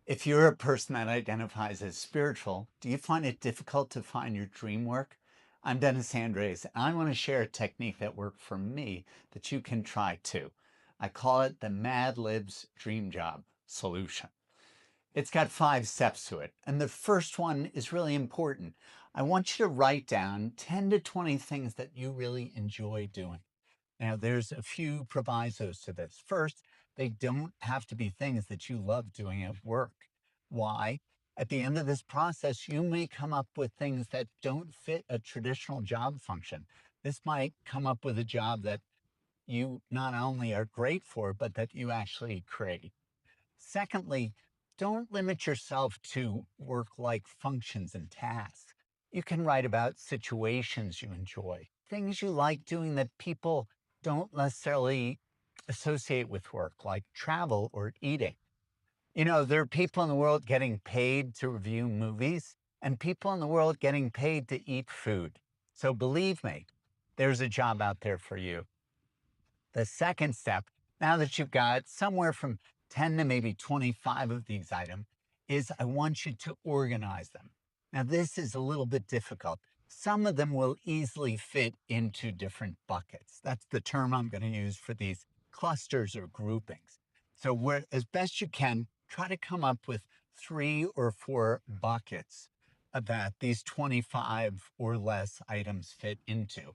If you're a person that identifies as spiritual, do you find it difficult to find your dream work? I'm Dennis Andres, and I want to share a technique that worked for me that you can try too. I call it the Mad Libs Dream Job Solution. It's got 5 steps to it, and the first one is really important. I want you to write down 10 to 20 things that you really enjoy doing. Now, there's a few provisos to this. First, they don't have to be things that you love doing at work. Why? At the end of this process, you may come up with things that don't fit a traditional job function. This might come up with a job that you not only are great for, but that you actually create. Secondly, don't limit yourself to work like functions and tasks. You can write about situations you enjoy, things you like doing that people don't necessarily associate with work, like travel or eating. There are people in the world getting paid to review movies and people in the world getting paid to eat food. So believe me, there's a job out there for you. The second step, now that you've got somewhere from 10 to maybe 25 of these items, is I want you to organize them. Now, this is a little bit difficult. Some of them will easily fit into different buckets. That's the term I'm going to use for these clusters or groupings. So, as best you can, try to come up with 3 or 4 buckets that these 25 or less items fit into.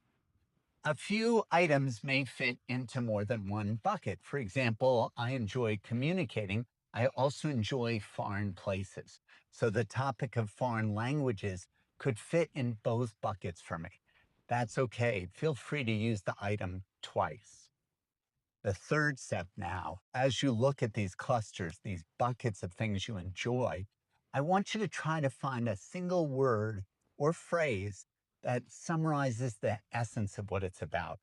A few items may fit into more than one bucket. For example, I enjoy communicating. I also enjoy foreign places. So the topic of foreign languages could fit in both buckets for me. That's okay. Feel free to use the item twice. The third step now, as you look at these clusters, these buckets of things you enjoy, I want you to try to find a single word or phrase that summarizes the essence of what it's about.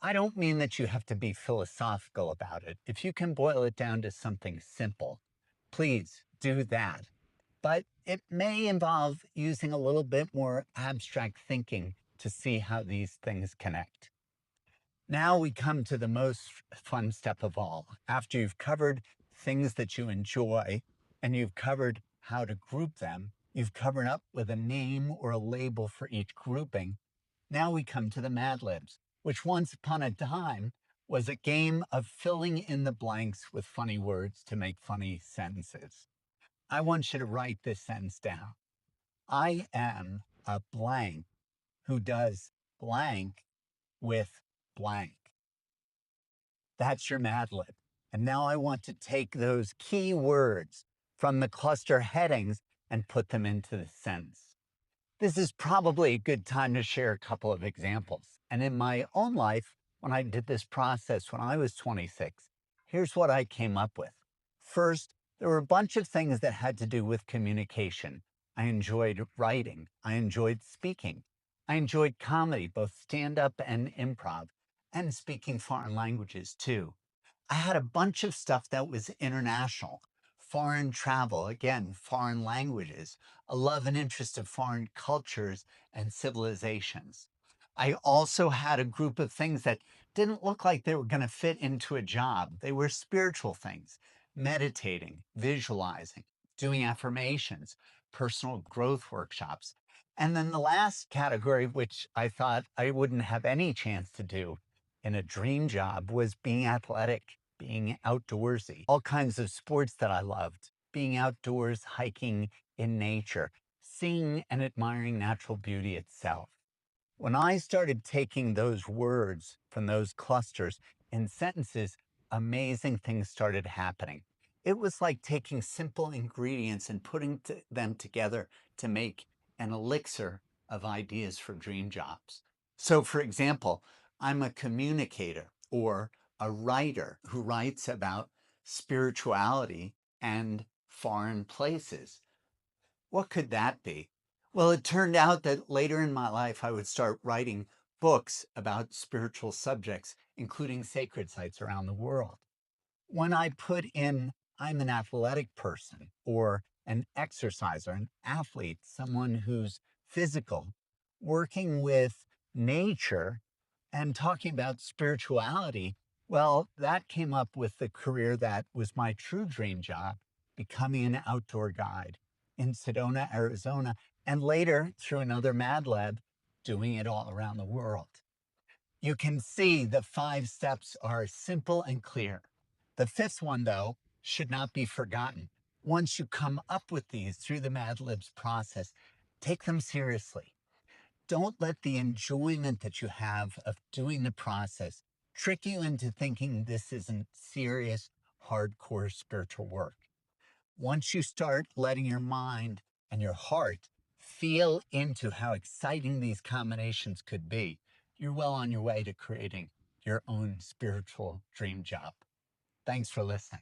I don't mean that you have to be philosophical about it. If you can boil it down to something simple, please do that. But it may involve using a little bit more abstract thinking to see how these things connect. Now we come to the most fun step of all. After you've covered things that you enjoy and you've covered how to group them, you've covered up with a name or a label for each grouping. Now we come to the Mad Libs, which once upon a time was a game of filling in the blanks with funny words to make funny sentences. I want you to write this sentence down. I am a blank who does blank with blank. That's your Mad Lib. And now I want to take those key words from the cluster headings and put them into the sentence. This is probably a good time to share a couple of examples. And in my own life, when I did this process when I was 26, here's what I came up with. First, there were a bunch of things that had to do with communication. I enjoyed writing. I enjoyed speaking. I enjoyed comedy, both stand up and improv, and speaking foreign languages too. I had a bunch of stuff that was international, foreign travel, again, foreign languages, a love and interest of foreign cultures and civilizations. I also had a group of things that didn't look like they were going to fit into a job. They were spiritual things, meditating, visualizing, doing affirmations, personal growth workshops. And then the last category, which I thought I wouldn't have any chance to do in a dream job, was being athletic, being outdoorsy, all kinds of sports that I loved, being outdoors, hiking in nature, seeing and admiring natural beauty itself. When I started taking those words from those clusters in sentences, amazing things started happening. It was like taking simple ingredients and putting them together to make an elixir of ideas for dream jobs. So, for example, I'm a communicator or a writer who writes about spirituality and foreign places. What could that be? Well, it turned out that later in my life, I would start writing books about spiritual subjects, including sacred sites around the world. When I put in, I'm an athletic person or an exerciser, an athlete, someone who's physical, working with nature and talking about spirituality, well, that came up with the career that was my true dream job becoming an outdoor guide in Sedona, Arizona, and later through another Mad Lab, doing it all around the world. You can see the 5 steps are simple and clear. The 5th one, though, should not be forgotten. Once you come up with these through the Mad Libs process, take them seriously. Don't let the enjoyment that you have of doing the process trick you into thinking this isn't serious, hardcore spiritual work. Once you start letting your mind and your heart feel into how exciting these combinations could be, you're well on your way to creating your own spiritual dream job. Thanks for listening.